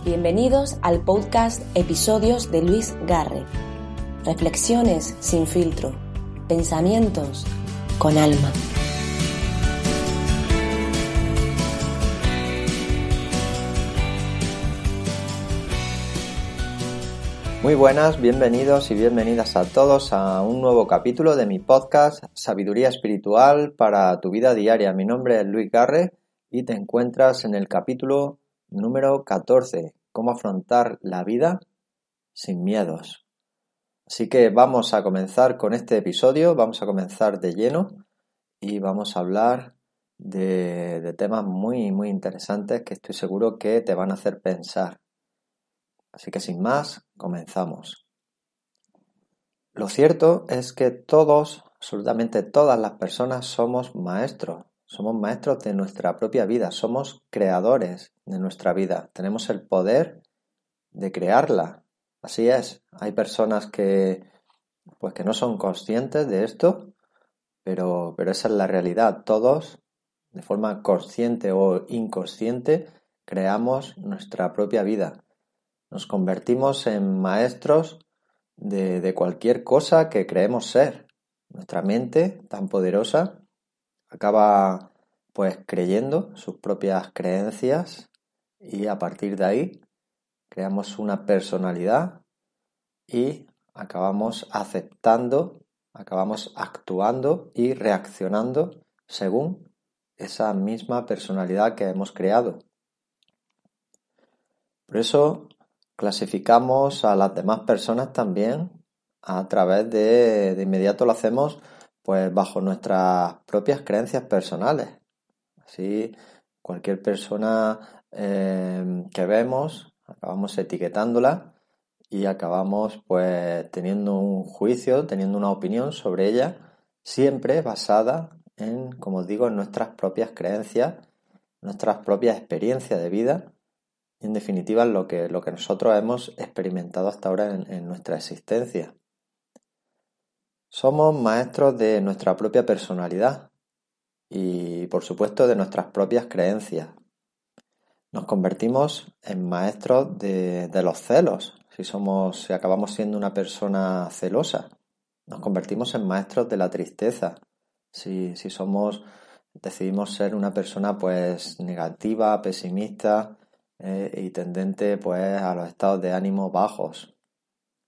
Bienvenidos al podcast Episodios de Luis Garre. Reflexiones sin filtro. Pensamientos con alma. Muy buenas, bienvenidos y bienvenidas a todos a un nuevo capítulo de mi podcast Sabiduría Espiritual para tu vida diaria. Mi nombre es Luis Garre y te encuentras en el capítulo número 14, cómo afrontar la vida sin miedos. Así que vamos a comenzar con este episodio, vamos a comenzar de lleno y vamos a hablar de temas muy interesantes que estoy seguro que te van a hacer pensar. Así que sin más, comenzamos. Lo cierto es que todos, absolutamente todas las personas somos maestros de nuestra propia vida, somos creadores de nuestra vida, tenemos el poder de crearla. Así es, hay personas que no son conscientes de esto, pero esa es la realidad. Todos, de forma consciente o inconsciente, creamos nuestra propia vida. Nos convertimos en maestros de cualquier cosa que creemos ser. Nuestra mente, tan poderosa, acaba creyendo sus propias creencias y a partir de ahí creamos una personalidad y acabamos aceptando, acabamos actuando y reaccionando según esa misma personalidad que hemos creado. Por eso clasificamos a las demás personas también a través de inmediato lo hacemos bajo nuestras propias creencias personales. Así cualquier persona que vemos acabamos etiquetándola y acabamos teniendo un juicio, teniendo una opinión sobre ella, siempre basada en, como os digo, en nuestras propias creencias, nuestras propias experiencias de vida. En definitiva, lo que nosotros hemos experimentado hasta ahora en nuestra existencia. Somos maestros de nuestra propia personalidad y, por supuesto, de nuestras propias creencias. Nos convertimos en maestros de los celos. Si acabamos siendo una persona celosa, nos convertimos en maestros de la tristeza. Si decidimos ser una persona negativa, pesimista, y tendente a los estados de ánimo bajos.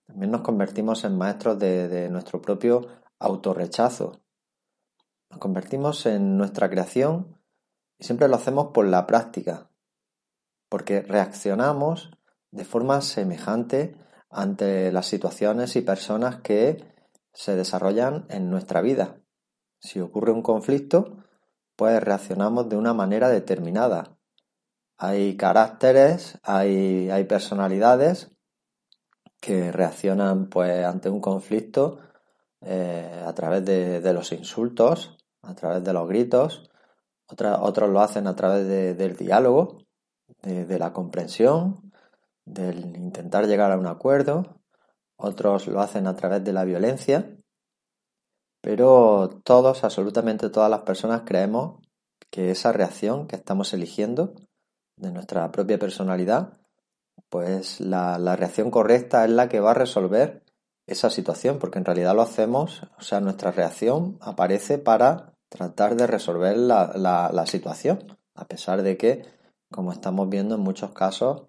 También nos convertimos en maestros de nuestro propio autorrechazo. Nos convertimos en nuestra creación y siempre lo hacemos por la práctica, porque reaccionamos de forma semejante ante las situaciones y personas que se desarrollan en nuestra vida. Si ocurre un conflicto, reaccionamos de una manera determinada. Hay caracteres, hay personalidades que reaccionan ante un conflicto a través de los insultos, a través de los gritos. Otros lo hacen a través del diálogo, de la comprensión, del intentar llegar a un acuerdo. Otros lo hacen a través de la violencia. Pero todos, absolutamente todas las personas creemos que esa reacción que estamos eligiendo de nuestra propia personalidad, la reacción correcta es la que va a resolver esa situación, porque en realidad lo hacemos, nuestra reacción aparece para tratar de resolver la situación, a pesar de que, como estamos viendo en muchos casos,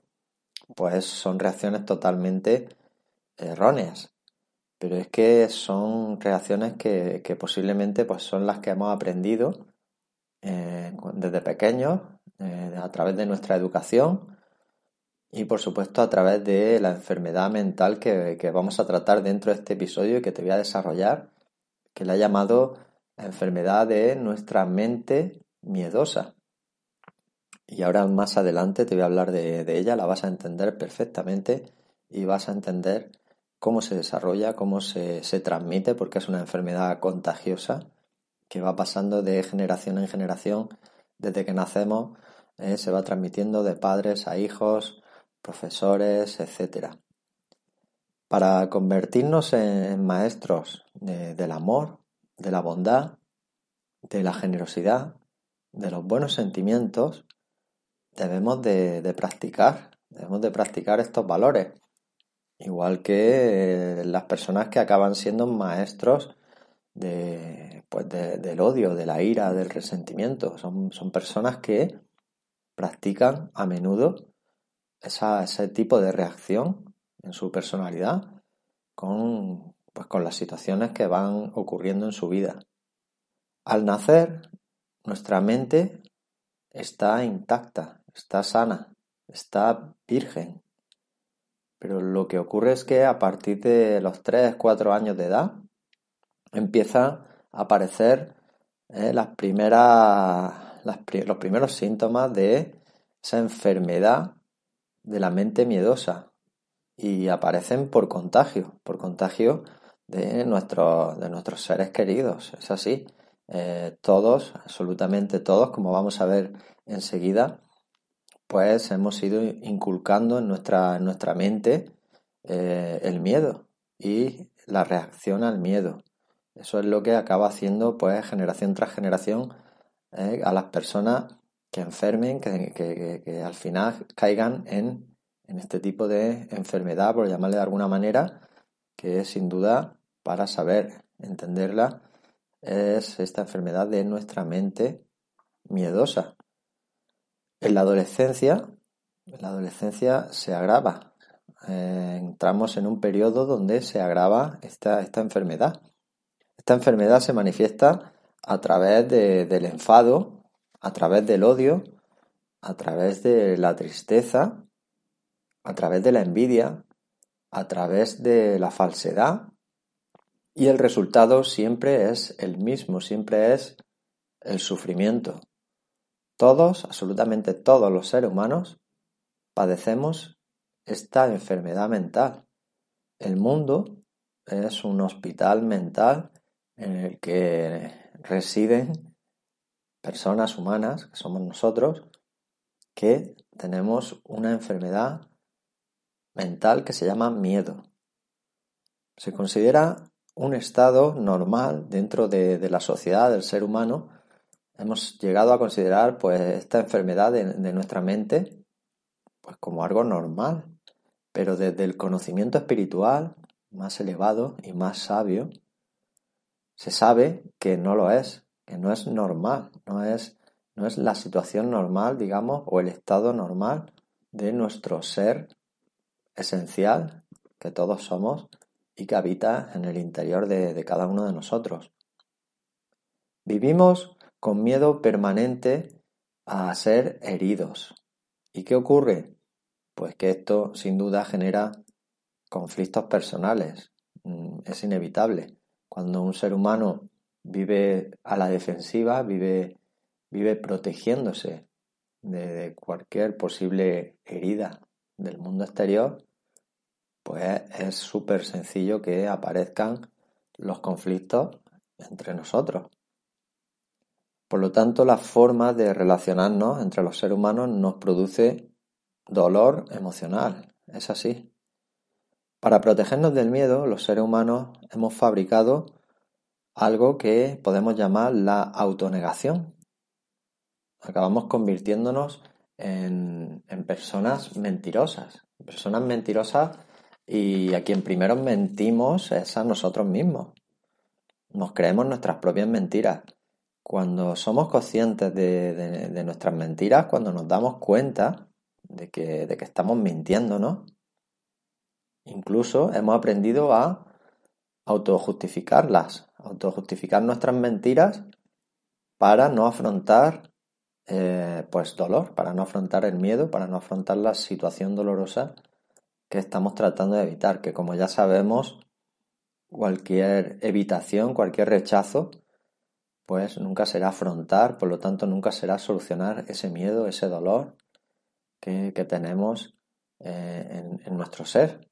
son reacciones totalmente erróneas. Pero es que son reacciones que posiblemente son las que hemos aprendido desde pequeños, a través de nuestra educación y por supuesto a través de la enfermedad mental que vamos a tratar dentro de este episodio y que te voy a desarrollar, que la he llamado la enfermedad de nuestra mente miedosa. Y ahora más adelante te voy a hablar de ella, la vas a entender perfectamente y vas a entender cómo se desarrolla, cómo se transmite, porque es una enfermedad contagiosa que va pasando de generación en generación. Desde que nacemos se va transmitiendo de padres a hijos, profesores, etc. Para convertirnos en maestros del amor, de la bondad, de la generosidad, de los buenos sentimientos, debemos de practicar Debemos de practicar estos valores. Igual que las personas que acaban siendo maestros del odio, de la ira, del resentimiento. Son personas que practican a menudo ese tipo de reacción en su personalidad con las situaciones que van ocurriendo en su vida. Al nacer, nuestra mente está intacta, está sana, está virgen. Pero lo que ocurre es que a partir de los 3-4 años de edad empiezan a aparecer los primeros síntomas de esa enfermedad de la mente miedosa, y aparecen por contagio de nuestros seres queridos. Es así. Todos, absolutamente todos, como vamos a ver enseguida, pues hemos ido inculcando en nuestra mente el miedo y la reacción al miedo. Eso es lo que acaba haciendo, pues, generación tras generación, a las personas que enfermen, que al final caigan en este tipo de enfermedad, por llamarle de alguna manera, que sin duda, para saber entenderla, es esta enfermedad de nuestra mente miedosa. En la adolescencia se agrava. Entramos en un periodo donde se agrava esta enfermedad. Esta enfermedad se manifiesta a través del enfado, a través del odio, a través de la tristeza, a través de la envidia, a través de la falsedad, y el resultado siempre es el mismo, siempre es el sufrimiento. Todos, absolutamente todos los seres humanos, padecemos esta enfermedad mental. El mundo es un hospital mental en el que residen personas humanas, que somos nosotros, que tenemos una enfermedad mental que se llama miedo. Se considera un estado normal dentro de la sociedad del ser humano. Hemos llegado a considerar, pues, esta enfermedad de nuestra mente, pues, como algo normal, pero desde el conocimiento espiritual más elevado y más sabio, se sabe que no lo es, que no es normal, no es la situación normal, digamos, o el estado normal de nuestro ser esencial, que todos somos y que habita en el interior de cada uno de nosotros. Vivimos con miedo permanente a ser heridos. ¿Y qué ocurre? Pues que esto sin duda genera conflictos personales. Es inevitable. Cuando un ser humano vive a la defensiva, vive protegiéndose de cualquier posible herida del mundo exterior, pues es súper sencillo que aparezcan los conflictos entre nosotros. Por lo tanto, la forma de relacionarnos entre los seres humanos nos produce dolor emocional. Es así. Para protegernos del miedo, los seres humanos hemos fabricado algo que podemos llamar la autonegación. Acabamos convirtiéndonos en personas mentirosas. Personas mentirosas, y a quien primero mentimos es a nosotros mismos. Nos creemos nuestras propias mentiras. Cuando somos conscientes de nuestras mentiras, cuando nos damos cuenta de que estamos mintiéndonos, incluso hemos aprendido a autojustificarlas, autojustificar nuestras mentiras para no afrontar dolor, para no afrontar el miedo, para no afrontar la situación dolorosa que estamos tratando de evitar, que como ya sabemos, cualquier evitación, cualquier rechazo, pues nunca será afrontar, por lo tanto nunca será solucionar ese miedo, ese dolor que tenemos en nuestro ser.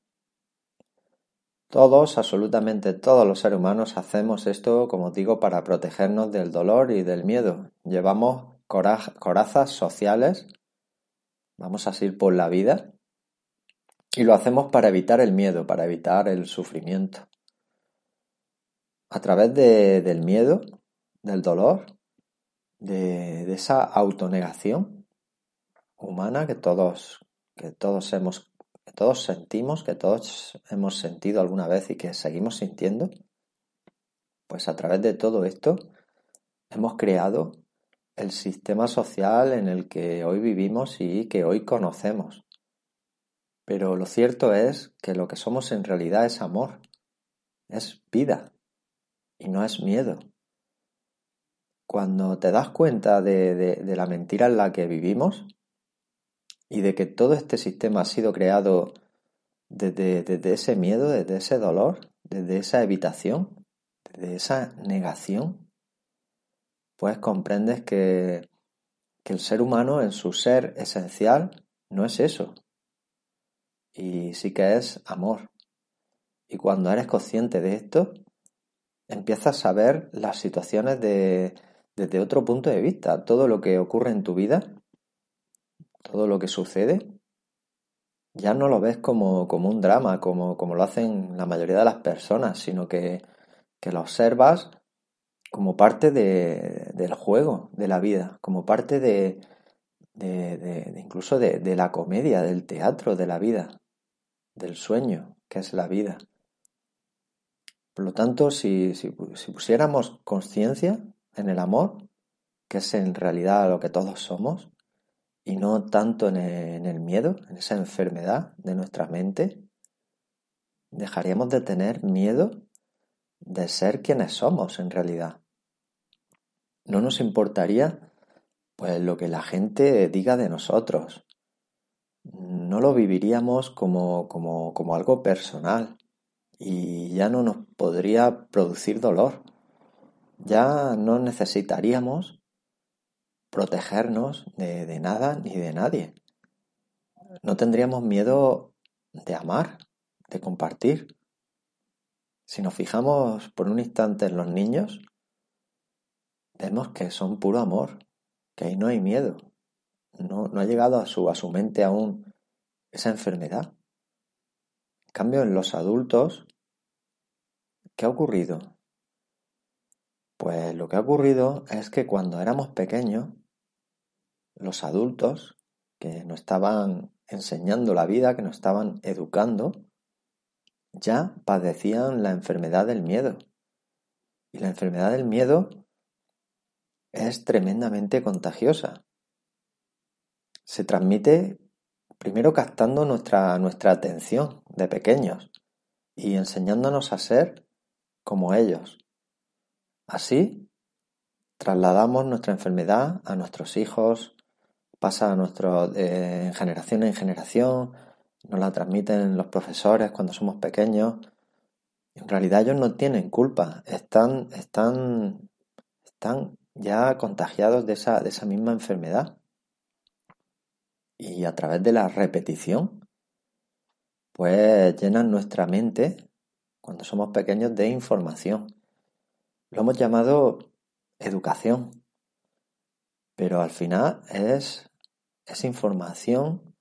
Todos, absolutamente todos los seres humanos hacemos esto, como os digo, para protegernos del dolor y del miedo. Llevamos corazas sociales, vamos a ir por la vida, y lo hacemos para evitar el miedo, para evitar el sufrimiento. A través del miedo, del dolor, de esa autonegación humana que todos que todos sentimos, que todos hemos sentido alguna vez y que seguimos sintiendo, pues a través de todo esto hemos creado el sistema social en el que hoy vivimos y que hoy conocemos. Pero lo cierto es que lo que somos en realidad es amor, es vida y no es miedo. Cuando te das cuenta de la mentira en la que vivimos y de que todo este sistema ha sido creado desde ese miedo, desde ese dolor, desde esa evitación, desde esa negación, pues comprendes que el ser humano en su ser esencial no es eso. Y sí que es amor. Y cuando eres consciente de esto, empiezas a ver las situaciones desde otro punto de vista. Todo lo que ocurre en tu vida, todo lo que sucede, ya no lo ves como un drama, como lo hacen la mayoría de las personas, sino que lo observas como parte del juego de la vida, como parte incluso de la comedia, del teatro de la vida, del sueño, que es la vida. Por lo tanto, si pusiéramos conciencia en el amor, que es en realidad lo que todos somos, y no tanto en el miedo, en esa enfermedad de nuestra mente, dejaríamos de tener miedo de ser quienes somos en realidad. No nos importaría pues lo que la gente diga de nosotros. No lo viviríamos como algo personal y ya no nos podría producir dolor. Ya no necesitaríamos protegernos de nada ni de nadie. No tendríamos miedo de amar, de compartir. Si nos fijamos por un instante en los niños, vemos que son puro amor, que ahí no hay miedo. No ha llegado a su mente aún esa enfermedad. En cambio, en los adultos, ¿qué ha ocurrido? Pues lo que ha ocurrido es que cuando éramos pequeños, los adultos que nos estaban enseñando la vida, que nos estaban educando, ya padecían la enfermedad del miedo. Y la enfermedad del miedo es tremendamente contagiosa. Se transmite primero captando nuestra atención de pequeños y enseñándonos a ser como ellos. Así, trasladamos nuestra enfermedad a nuestros hijos, pasa en generación en generación, nos la transmiten los profesores cuando somos pequeños. En realidad ellos no tienen culpa, están ya contagiados de esa misma enfermedad. Y a través de la repetición, pues llenan nuestra mente, cuando somos pequeños, de información. Lo hemos llamado educación, pero al final es información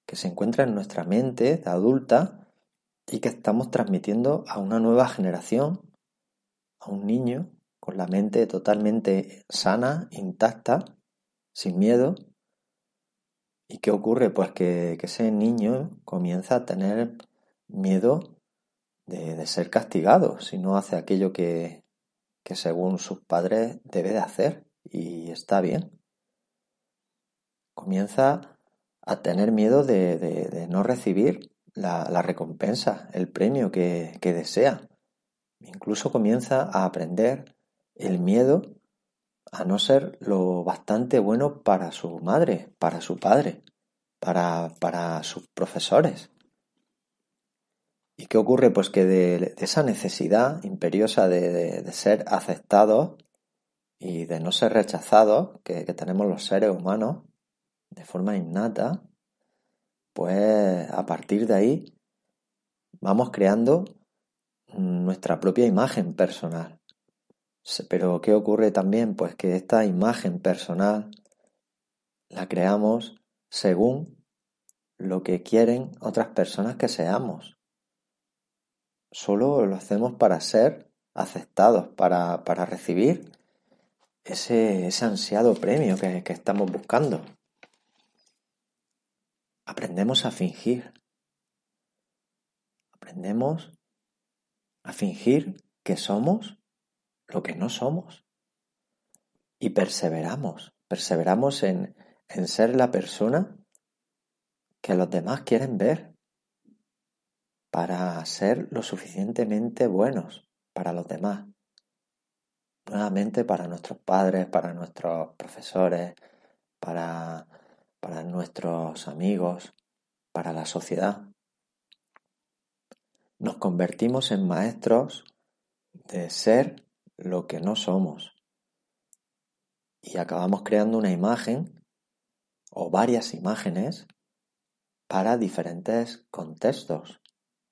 que se encuentra en nuestra mente de adulta y que estamos transmitiendo a una nueva generación, a un niño con la mente totalmente sana, intacta, sin miedo. ¿Y qué ocurre? Pues que ese niño comienza a tener miedo de ser castigado si no hace aquello que según sus padres debe de hacer, y está bien. Comienza a tener miedo de no recibir la recompensa, el premio que desea. Incluso comienza a aprender el miedo a no ser lo bastante bueno para su madre, para su padre, para sus profesores. ¿Y qué ocurre? Pues que de esa necesidad imperiosa de ser aceptados y de no ser rechazados que tenemos los seres humanos de forma innata, pues a partir de ahí vamos creando nuestra propia imagen personal. Pero ¿qué ocurre también? Pues que esta imagen personal la creamos según lo que quieren otras personas que seamos. Solo lo hacemos para ser aceptados, para recibir ese ansiado premio que estamos buscando. aprendemos a fingir. Aprendemos a fingir que somos lo que no somos. Y perseveramos en ser la persona que los demás quieren ver para ser lo suficientemente buenos para los demás. Nuevamente para nuestros padres, para nuestros profesores, para nuestros amigos, para la sociedad. Nos convertimos en maestros de ser lo que no somos. Y acabamos creando una imagen o varias imágenes para diferentes contextos.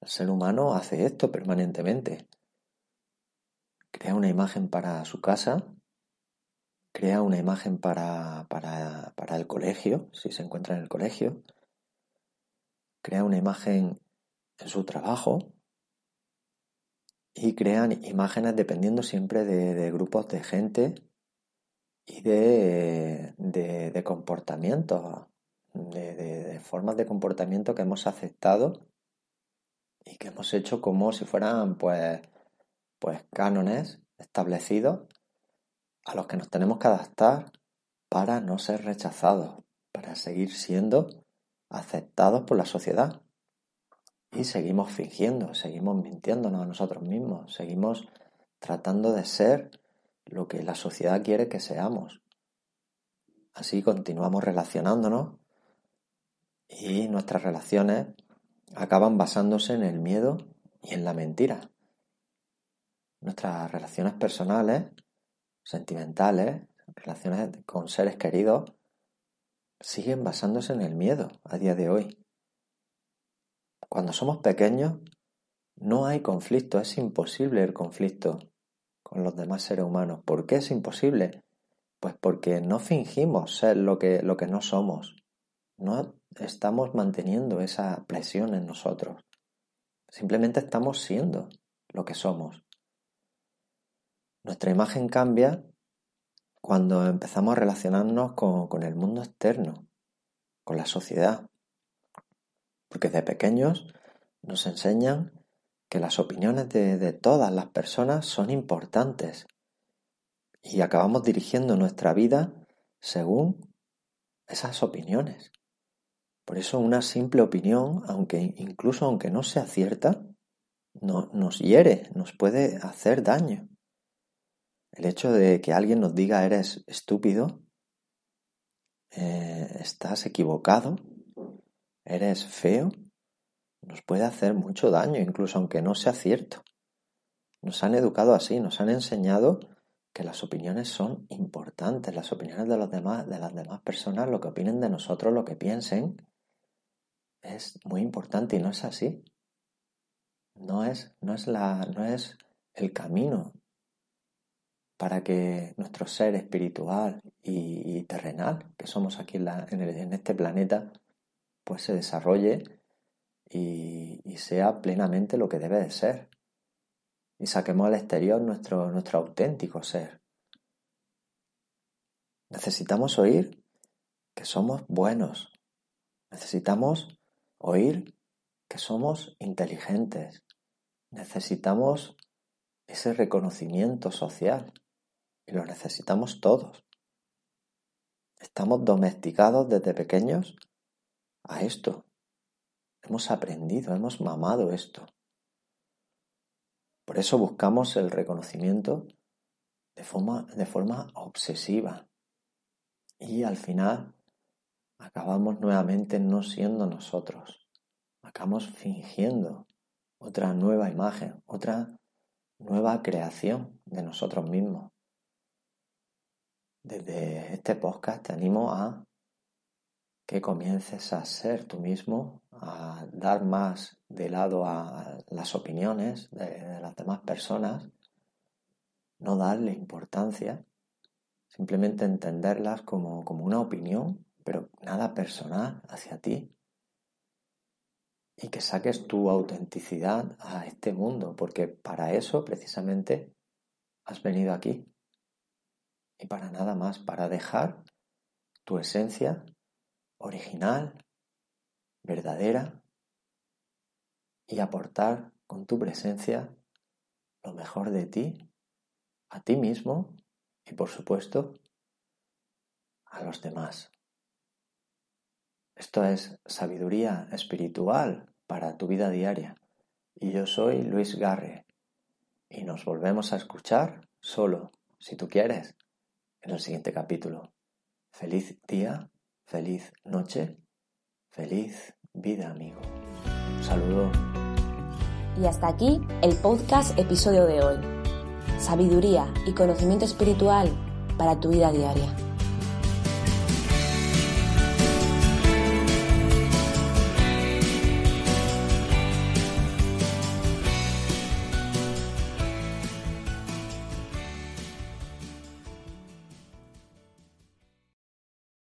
El ser humano hace esto permanentemente. Crea una imagen para su casa, crea una imagen para el colegio, si se encuentra en el colegio, crea una imagen en su trabajo y crean imágenes dependiendo siempre de grupos de gente y de comportamientos, de formas de comportamiento que hemos aceptado y que hemos hecho como si fueran pues cánones establecidos a los que nos tenemos que adaptar para no ser rechazados, para seguir siendo aceptados por la sociedad. Y seguimos fingiendo, seguimos mintiéndonos a nosotros mismos, seguimos tratando de ser lo que la sociedad quiere que seamos. Así continuamos relacionándonos y nuestras relaciones acaban basándose en el miedo y en la mentira. Nuestras relaciones personales, sentimentales, relaciones con seres queridos, siguen basándose en el miedo a día de hoy. Cuando somos pequeños no hay conflicto, es imposible el conflicto con los demás seres humanos. ¿Por qué es imposible? Pues porque no fingimos ser lo que no somos. No estamos manteniendo esa presión en nosotros. Simplemente estamos siendo lo que somos. Nuestra imagen cambia cuando empezamos a relacionarnos con el mundo externo, con la sociedad. Porque de pequeños nos enseñan que las opiniones de todas las personas son importantes y acabamos dirigiendo nuestra vida según esas opiniones. Por eso una simple opinión, incluso aunque no sea cierta, nos hiere, nos puede hacer daño. El hecho de que alguien nos diga eres estúpido, estás equivocado, eres feo, nos puede hacer mucho daño, incluso aunque no sea cierto. Nos han educado así, nos han enseñado que las opiniones son importantes, las opiniones de las demás personas, lo que opinen de nosotros, lo que piensen, es muy importante y no es así. No es el camino para que nuestro ser espiritual y terrenal, que somos aquí en este planeta, pues se desarrolle y sea plenamente lo que debe de ser. Y saquemos al exterior nuestro auténtico ser. Necesitamos oír que somos buenos. Necesitamos oír que somos inteligentes. Necesitamos ese reconocimiento social y lo necesitamos todos. Estamos domesticados desde pequeños a esto. Hemos aprendido, hemos mamado esto. Por eso buscamos el reconocimiento de forma obsesiva. Y al final acabamos nuevamente no siendo nosotros. Acabamos fingiendo otra nueva imagen, otra nueva creación de nosotros mismos. Desde este podcast te animo a que comiences a ser tú mismo, a dar más de lado a las opiniones de las demás personas, no darle importancia, simplemente entenderlas como una opinión, pero nada personal hacia ti. Y que saques tu autenticidad a este mundo, porque para eso precisamente has venido aquí. Y para nada más, para dejar tu esencia original, verdadera y aportar con tu presencia lo mejor de ti, a ti mismo y por supuesto a los demás. Esto es sabiduría espiritual para tu vida diaria y yo soy Luis Garre y nos volvemos a escuchar solo, si tú quieres, en el siguiente capítulo. Feliz día, feliz noche, feliz vida, amigo. Un saludo. Y hasta aquí el podcast episodio de hoy. Sabiduría y conocimiento espiritual para tu vida diaria.